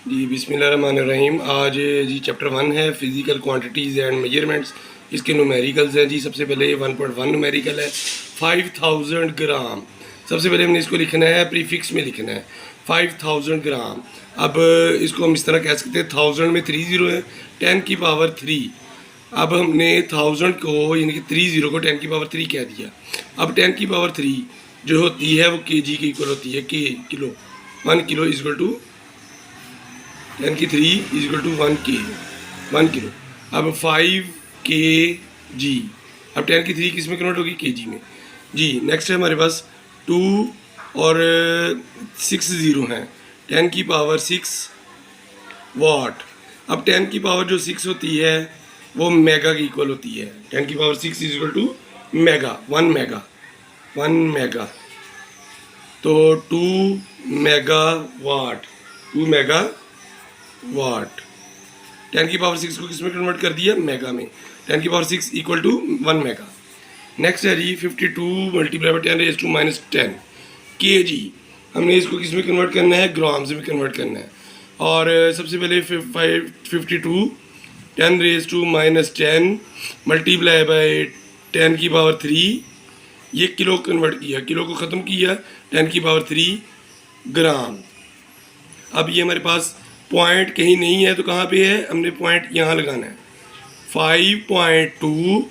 जी बिस्मिल्लाहिर्रहमानिर्रहीम। आज जी चैप्टर 1 है फिज़िकल क्वांटिटीज़ एंड मेजरमेंट्स। इसके न्यूमेरिकल्स हैं जी। सबसे पहले 1.1 न्यूमेरिकल है 5000 ग्राम। सबसे पहले हमने इसको लिखना है, प्रीफिक्स में लिखना है 5000 ग्राम। अब इसको हम इस तरह कह सकते हैं, 1000 में 3 ज़ीरो है, 10 की पावर 3। अब हमने 1000 को यानी कि 3 ज़ीरो को 10 की पावर 3 कह दिया। अब 10 की पावर 3 जो होती है वो kg के इक्वल होती है, के kilo. 1 kilo is equal to 10 की 3 इज इक्वल टू 1 किलो। अब 5 के जी। अब 10 की 3 किस में कन्वर्ट होगी, के जी में। जी नेक्स्ट है हमारे पास 2 और 6 ज़ीरो हैं, 10 की पावर 6 वाट। अब 10 की पावर जो 6 होती है वो मेगा की इक्वल होती है। 10 की power 6 is equal to mega, 1 mega. तो 2 मेगा वाट, 2 मेगा वाट। 10 की पावर 6 को किस में कन्वर्ट कर दिया, मेगा में। 10 की power 6 equal to 1 mega. Next है जी 52 multiply by 10 raise to minus 10 के जी। हमने इसको किस में कन्वर्ट करना है, ग्राम्स में कन्वर्ट करना है। और सबसे पहले 52 10 raise to minus 10 multiply by 10 की पावर 3, ये किलो कन्वर्ट किया, किलो को ख़त्म किया, 10 की पावर 3 ग्राम। अब ये हमारे पास पॉइंट कहीं नहीं है तो कहाँ पे है, हमने पॉइंट यहाँ लगाना है। 5.2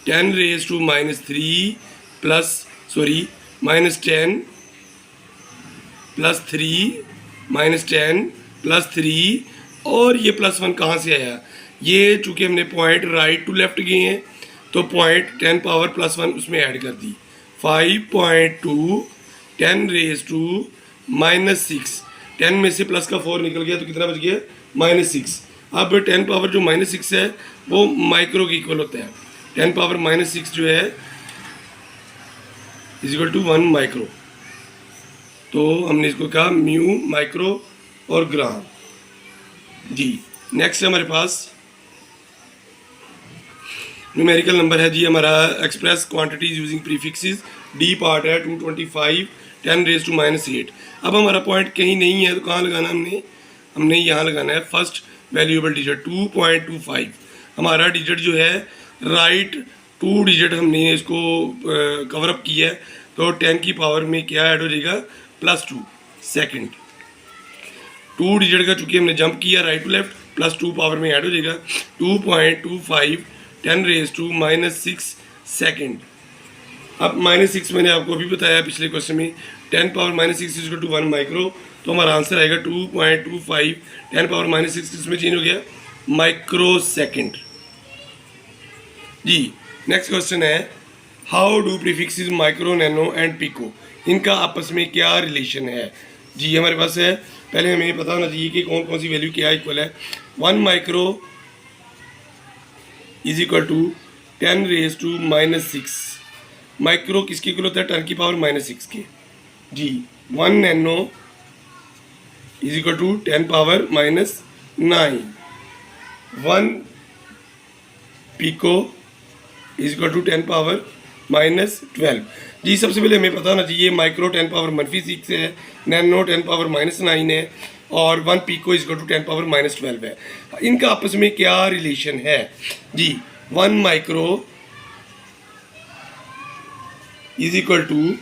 10 raise to minus 3 minus 10 plus 3 minus 10 plus 3 और ये प्लस 1 कहाँ से आया, ये चूँकि हमने पॉइंट राइट टू लेफ्ट गए हैं तो पॉइंट 10 पावर प्लस 1 उसमें ऐड कर दी। 5.2 10 रेज़ टू माइनस 6, 10 में से प्लस का 4 निकल गया तो कितना बच गया, माइनस 6। अब 10 पावर जो माइनस 6 है वो माइक्रो के इक्वल होता है। 10 पावर माइनस 6 जो है इज इक्वल टू 1 माइक्रो। तो हमने इसको कहा म्यू, माइक्रो और ग्राम। जी नेक्स्ट है हमारे पास न्यूमेरिकल नंबर है जी हमारा, express quantities using prefixes. D part है 225 10 रेज़ टू माइनस 8। अब हमारा पॉइंट कहीं नहीं है तो कहाँ लगाना, हमने यहाँ लगाना है फर्स्ट वैल्यूएबल डिजिट 2.25। हमारा डिजिट जो है राइट 2 डिजिट हमने इसको कवर अप किया है तो 10 की पावर में क्या ऐड हो जाएगा, +2 सेकेंड। 2 डिजिट का चूँकि हमने जंप किया राइट टू लेफ्ट, +2 पावर में ऐड हो जाएगा 2.25 10 रेज़ टू माइनस 6 सेकेंड। अब माइनस 6 मैंने आपको अभी बताया पिछले क्वेश्चन में, 10 power minus 6 is to 1 micro. तो हमारा आंसर आएगा 2.25 10 पावर माइनस 6 इसमें चेंज हो गया माइक्रो सेकेंड। जी नेक्स्ट क्वेश्चन है, how do prefixes micro, nano and pico, इनका आपस में क्या रिलेशन है। जी हमारे पास है, पहले हमें पता होना चाहिए कि कौन कौन सी वैल्यू क्या इक्वल है। 1 micro is equal to 10 raise to minus 6। Micro किसके इक्वल होता है, 10 की पावर माइनस 6 के। जी 1 nano is equal to 10 power minus 9। 1 pico is equal to 10 power minus 12। जी सबसे पहले हमें पता होना चाहिए माइक्रो 10 पावर -6 है, नैनो 10 पावर -9 है और 1 pico is equal to 10 power -12 है। इनका आपस में क्या रिलेशन है। जी 1 माइक्रो इज इक्वल टू,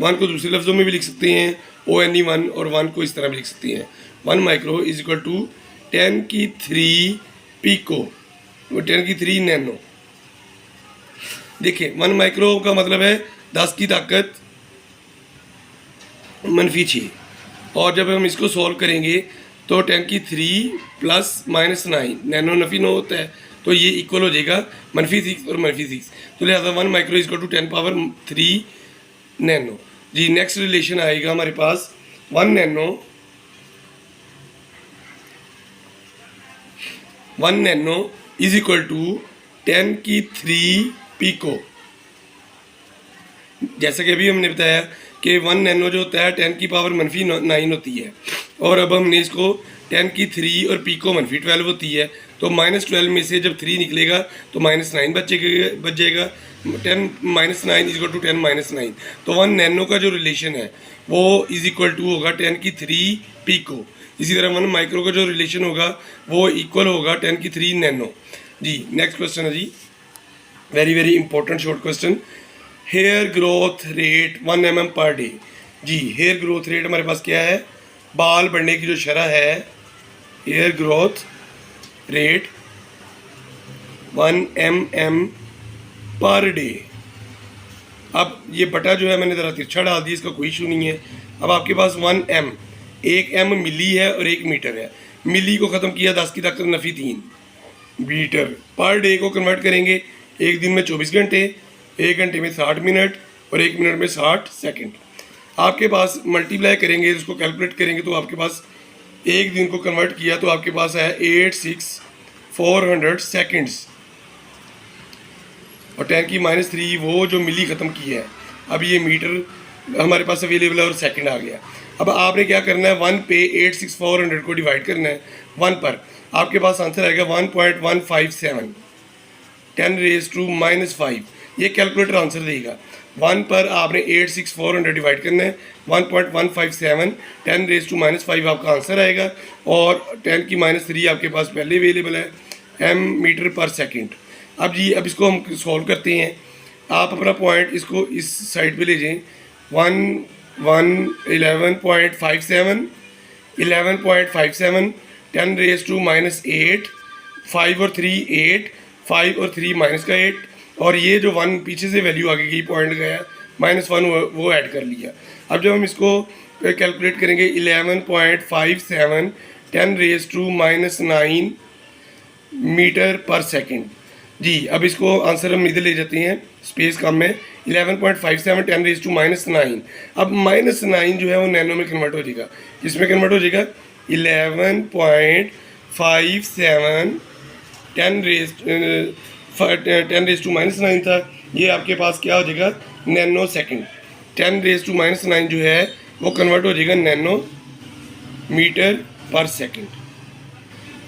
1 को दूसरे लफ्ज़ों में भी लिख सकते हैं ONE1 और 1 को इस तरह भी लिख सकते हैं। 1 माइक्रो इज इक्वल टू 10 की 3 पिको, 10 की 3 नैनो। देखिए 1 माइक्रो का मतलब है 10 की ताकत -6, और जब हम इसको सॉल्व करेंगे तो 10 की 3 प्लस -9, नैनो नफी 9 होता है तो ये इक्वल हो जाएगा -6 और -6। तो लिहाजा 1 micro is equal to 10 power 3 nano. जी नेक्स्ट रिलेशन आएगा हमारे पास 1 नैनो इज इक्वल टू 10 की 3 पिको। जैसा कि अभी हमने बताया कि 1 नैनो जो होता है 10 की पावर -9 होती है, और अब हमने इसको 10 की 3 और पिको -12 होती है तो -12 में से जब 3 निकलेगा तो -9 बच जाएगा। 10 -9 इज इक्वल टू 10 -9। तो 1 नैनो का जो रिलेशन है वो इज इक्वल टू होगा 10 की 3 पिको। इसी तरह 1 माइक्रो का जो रिलेशन होगा वो इक्वल होगा 10 की 3 नैनो। जी नेक्स्ट क्वेश्चन है जी, very very important short question. Hair growth rate 1 mm per day. जी हेयर ग्रोथ रेट हमारे पास क्या है, बाल बढ़ने की जो शरह है, hair growth rate 1 mm per day. अब ये बटा जो है मैंने ज़रा तिरछा डाल दिया, इसका कोई इशू नहीं है। अब आपके पास 1 m, 1 m मिली है और 1 मीटर है। मिली को ख़त्म किया 10 की ताकत नफी 3 मीटर। पर डे को कन्वर्ट करेंगे, एक दिन में 24 घंटे, 1 घंटे में 60 मिनट और 1 मिनट में 60 सेकंड। आपके पास मल्टीप्लाई करेंगे, इसको कैलकुलेट करेंगे तो आपके पास एक दिन को कन्वर्ट किया तो आपके पास है 86400 सेकंड्स और 10 की -3 वो जो मिली ख़त्म की है। अब ये मीटर हमारे पास अवेलेबल है और सेकंड आ गया। अब आपने क्या करना है, 1 पे 86400 को डिवाइड करना है 1 पर। आपके पास आंसर आएगा 1.157 10⁻⁻5। ये कैलकुलेटर आंसर देगा। 1 पर आपने 86400 डिवाइड करना है, 1.157 10⁻⁻5 आपका आंसर आएगा और 10 की -3 आपके पास पहले अवेलेबल है m मीटर पर सेकंड। अब जी अब इसको हम सॉल्व करते हैं। आप अपना पॉइंट इसको इस साइड पे ले जाएं, 11.57 11.57 10⁻⁻8 5 और 3 8 5 और 3 माइनस का 8 और ये जो 1 पीछे से वैल्यू आ गई पॉइंट गया -1 वो ऐड कर लिया। अब जब हम इसको कैलकुलेट करेंगे 11.57 10⁻⁻9 मीटर पर सेकंड। जी अब इसको आंसर हम इधर ले जाते हैं, स्पेस कम है, 11.57 10⁻⁻9। अब -9 जो है वो नैनो में कन्वर्ट हो जाएगा। किसमें कन्वर्ट हो जाएगा, 11.57 10⁻⁻9 था, ये आपके पास क्या हो जाएगा नैनो सेकंड। 10⁻⁻9 जो है वो कन्वर्ट हो जाएगा नैनो मीटर पर सेकंड।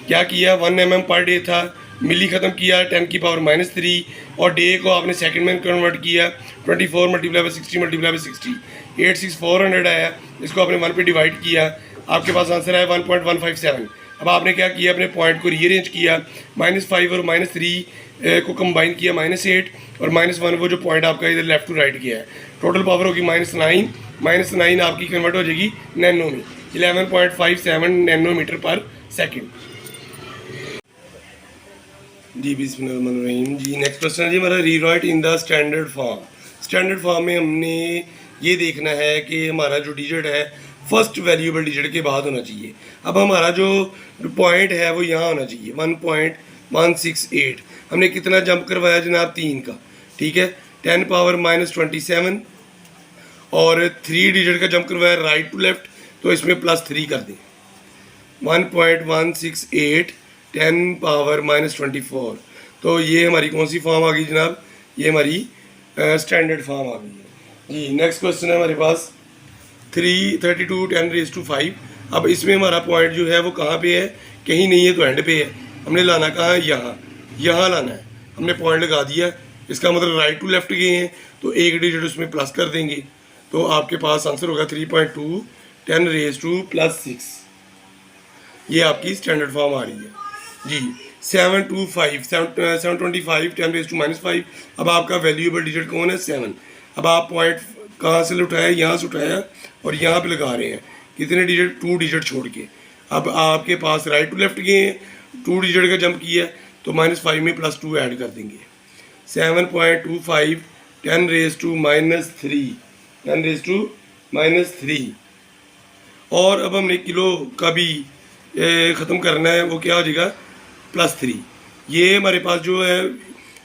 क्या किया, 1 mm पर डे था, मिली ख़त्म किया 10 की पावर -3 और डे को आपने सेकंड में कन्वर्ट किया 24 मल्टीप्लाई बाई 60 मल्टीप्लाई बाई 60 86400 आया। इसको आपने 1 पे डिवाइड किया, आपके पास आंसर आया 1.157। अब आपने क्या किया, अपने पॉइंट को रीअरेंज किया, -5 और -3 को कंबाइन किया -8 और -1 वो जो पॉइंट आपका इधर लेफ्ट टू राइट किया है। टोटल पावर होगी -9 आपकी कन्वर्ट हो जाएगी नैनो में, 11.57 नैनोमीटर पर सेकंड। जी बिस्मिल्लाहिर्रहमानिर्रहीम। जी नेक्स्ट क्वेश्चन है जी हमारा, rewrite in the standard form. Standard form में हमने ये देखना है कि हमारा जो डिजिट है फर्स्ट वैल्यूएबल डिजिट के बाद होना चाहिए। अब हमारा जो पॉइंट है वो यहाँ होना चाहिए 1.168। हमने कितना जंप करवाया जनाब, 3 का, ठीक है, 10 पावर -27 और 3 डिजिट का जंप करवाया राइट टू लेफ्ट, तो इसमें +3 कर दें। 1.168 10 पावर -24, तो ये हमारी कौन सी फॉर्म आ गई जनाब, ये हमारी स्टैंडर्ड फॉर्म आ गई है। जी नेक्स्ट क्वेश्चन है हमारे पास 332 10⁻5। अब इसमें हमारा पॉइंट जो है वो कहाँ पे है, कहीं नहीं है तो एंड पे है। हमने लाना कहाँ है, यहाँ लाना है। हमने पॉइंट लगा दिया, इसका मतलब राइट टू लेफ्ट गए हैं तो एक डिजिट उसमें प्लस कर देंगे, तो आपके पास आंसर होगा 3.2 10⁻6। ये आपकी स्टैंडर्ड फॉर्म आ रही है जी। 725 10⁻5। अब आपका वैल्यूएबल डिजिट कौन है, 7। अब आप पॉइंट कहाँ से उठाया, यहाँ से उठाया और यहाँ पे लगा रहे हैं, कितने डिजिट, 2 डिजिट छोड़ के। अब आपके पास राइट टू लेफ्ट गए हैं, 2 डिजिट का जंप किया तो -5 में +2 ऐड कर देंगे। 7.25 10⁻3 और अब हमने किलो का भी ख़त्म करना है, वो क्या हो जाएगा +3। ये हमारे पास जो है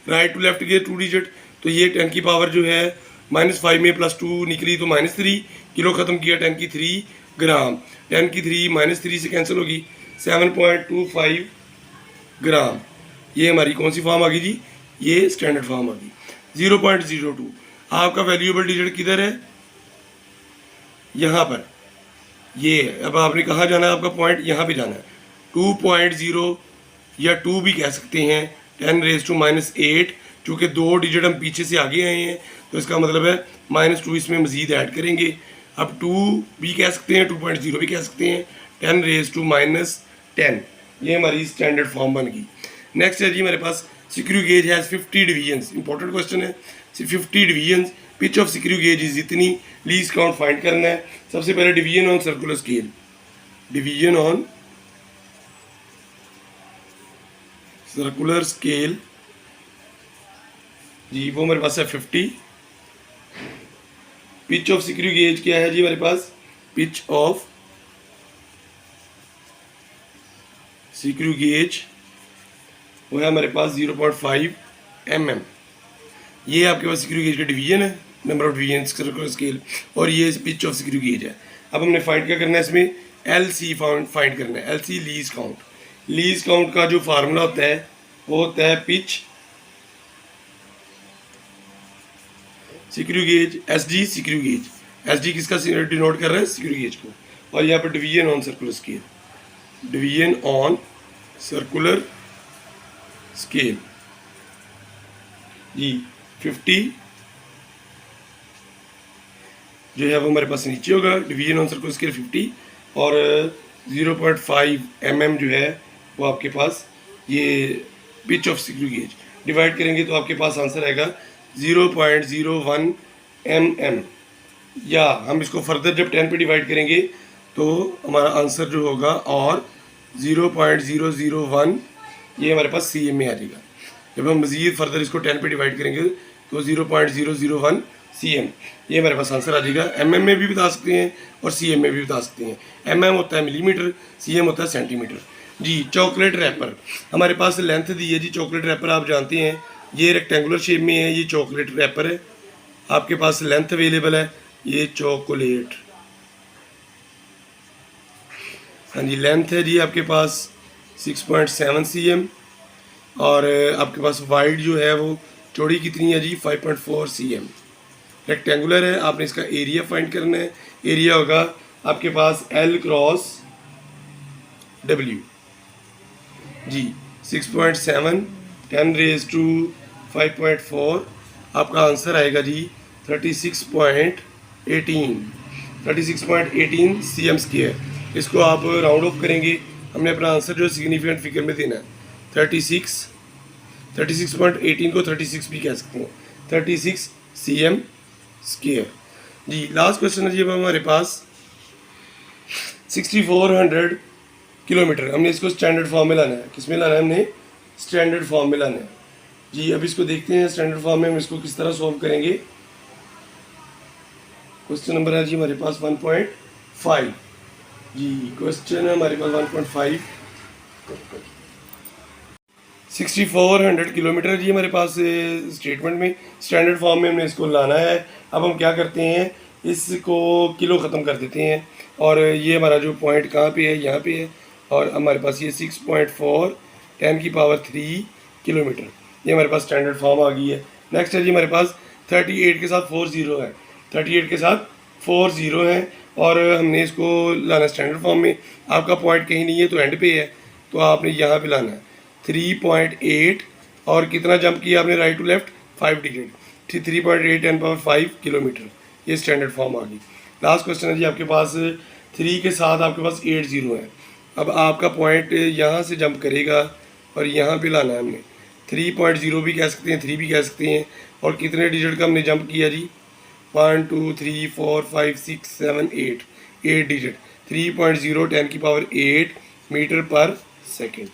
राइट टू लेफ्ट के 2 डिजिट, तो ये 10 की पावर जो है -5 में +2 निकली तो -3, किलो ख़त्म किया 10 की 3 ग्राम, 10 की 3 -3 से कैंसिल होगी, 7.25 ग्राम। ये हमारी कौन सी फॉर्म आ गई जी, ये स्टैंडर्ड फॉर्म आ गई। 0.02 आपका वैल्यूएबल डिजिट किधर है, यहाँ पर, ये अब आपने कहाँ जाना है, आपका पॉइंट यहाँ पे जाना है। 2.0 या 2 भी कह सकते हैं, 10⁻8, चूँकि 2 डिजिट हम पीछे से आगे आए हैं तो इसका मतलब है -2 इसमें मज़ीद ऐड करेंगे अब 2 भी कह सकते हैं, 2.0 भी कह सकते हैं, 10⁻⁻10, ये हमारी स्टैंडर्ड फॉर्म बन गई। नेक्स्ट है जी हमारे पास screw gauge has 50 divisions, important question है। 50 divisions, pitch of screw gauge is इतनी, लीस्ट काउंट फाइंड करना है। सबसे पहले division on circular scale, division on circular scale जी, वो हमारे पास है 50। पिच ऑफ स्क्रू गेज क्या है जी हमारे पास, पिच ऑफ स्क्रू गेज वो है हमारे पास 0.5 mm। ये आपके पास स्क्रू गेज का डिवीजन है, number of division circular scale, और ये पिच ऑफ स्क्रू गेज है। अब हमने फाइंड क्या करना है इसमें, LC फाइंड करना है, LC least count. Least count का जो फार्मूला होता है वो होता है pitch screw gauge, SG screw gauge, SG किसका डिनोट कर रहा है, स्क्रू गेज को, और यहाँ पर division on circular scale, division on circular scale जी 50 जो है वो हमारे पास नीचे होगा, डिवीजन ऑन सर्कुलर स्केल 50, और 0.5 mm जो है वो आपके पास ये pitch of screw gauge, divide करेंगे तो आपके पास आंसर आएगा 0.01 mm, या हम इसको फर्दर जब 10 पे डिवाइड करेंगे तो हमारा आंसर जो होगा और 0.001 ये हमारे पास CM में आ जाएगा। जब हम मज़ीद फर्दर इसको 10 पे डिवाइड करेंगे तो 0.001 CM ये हमारे पास आंसर आ जाएगा। MM में भी बता सकते हैं और CM में भी बता सकते हैं। MM होता है मिलीमीटर, CM होता है सेंटीमीटर जी। चॉकलेट रैपर हमारे पास लेंथ दी है जी, चॉकलेट रैपर आप जानते हैं ये रेक्टेंगुलर शेप में है, ये चॉकलेट रैपर है, आपके पास लेंथ अवेलेबल है, ये चॉकलेट, हाँ जी लेंथ है जी आपके पास 6.7 cm, और आपके पास वाइड जो है वो चौड़ी कितनी है जी 5.4 cm। रेक्टेंगुलर है, आपने इसका एरिया फाइंड करना है, एरिया होगा आपके पास L क्रॉस W जी 6.7 10⁻⁵ आपका आंसर आएगा जी 36.18 cm स्क्वायर। इसको आप राउंड ऑफ करेंगे, हमने अपना आंसर जो सिग्निफिकेंट फिगर में देना है 36.18 को 36 भी कह सकते हैं, 36 cm स्क्वायर जी। लास्ट क्वेश्चन है जी अब हमारे पास 6400 किलोमीटर, हमने इसको स्टैंडर्ड फॉर्म में लाना है, किस में लाना है, हमने स्टैंडर्ड फॉर्म में लाना है जी। अब इसको देखते हैं स्टैंडर्ड फॉर्म में हम इसको किस तरह सॉल्व करेंगे। क्वेश्चन नंबर है जी हमारे पास 1.5 जी, क्वेश्चन है हमारे पास 1.5, 6400 किलोमीटर जी हमारे पास स्टेटमेंट में, स्टैंडर्ड फॉर्म में हमने इसको लाना है। अब हम क्या करते हैं, इसको किलो ख़त्म कर देते हैं, और ये हमारा जो पॉइंट कहाँ पे है, यहाँ पे है, और हमारे पास ये 6.4 10⁻³ किलोमीटर, ये हमारे पास स्टैंडर्ड फॉर्म आ गई है। नेक्स्ट है जी हमारे पास 38 के साथ 4 0 है, 38 के साथ 4 0 है, और हमने इसको लाना स्टैंडर्ड फॉर्म में। आपका पॉइंट कहीं नहीं है तो एंड पे है, तो आपने यहाँ पे लाना है 3.8, और कितना जंप किया आपने right to left 5 digit, 3.8 10⁻⁵ kilometre, ये स्टैंडर्ड फॉर्म आ गई। लास्ट क्वेश्चन है जी आपके पास 3 के साथ आपके पास 8 0 है। अब आपका पॉइंट यहाँ से जंप करेगा और यहाँ पे लाना है हमने, 3.0 भी कह सकते हैं, 3 भी कह सकते हैं, और कितने डिजिट का हमने जंप किया जी 1 2 3 4 5 6 7 8 डिजिट, 3.0 10⁸ मीटर पर सेकेंड।